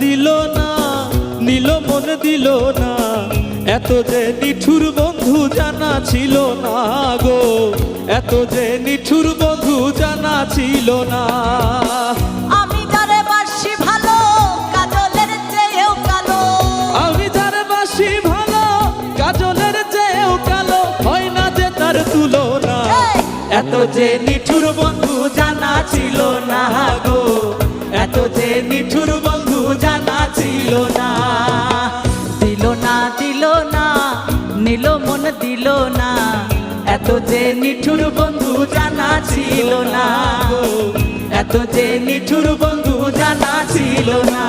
দিল না, নিল মন দিল না, এত যে নিঠুর বন্ধু জানা ছিল না গো, এত যে নিঠুর বন্ধু জানা ছিল না। আমি যারে বাসি ভালো কাজলের চেয়েও কালো, আমি যারে বাসি ভালো কাজলের চেয়েও কালো, হয় না যে তার তুলনা, এত যে নিঠুর বন্ধু জানা ছিল না গো, এত যে নিঠুর বন্ধু জানা ছিল না। দিল না দিল না, নিল মন দিল না, এত যে নিঠুর বন্ধু জানা ছিল না গো, এত যে নিঠুর বন্ধু জানা ছিল না।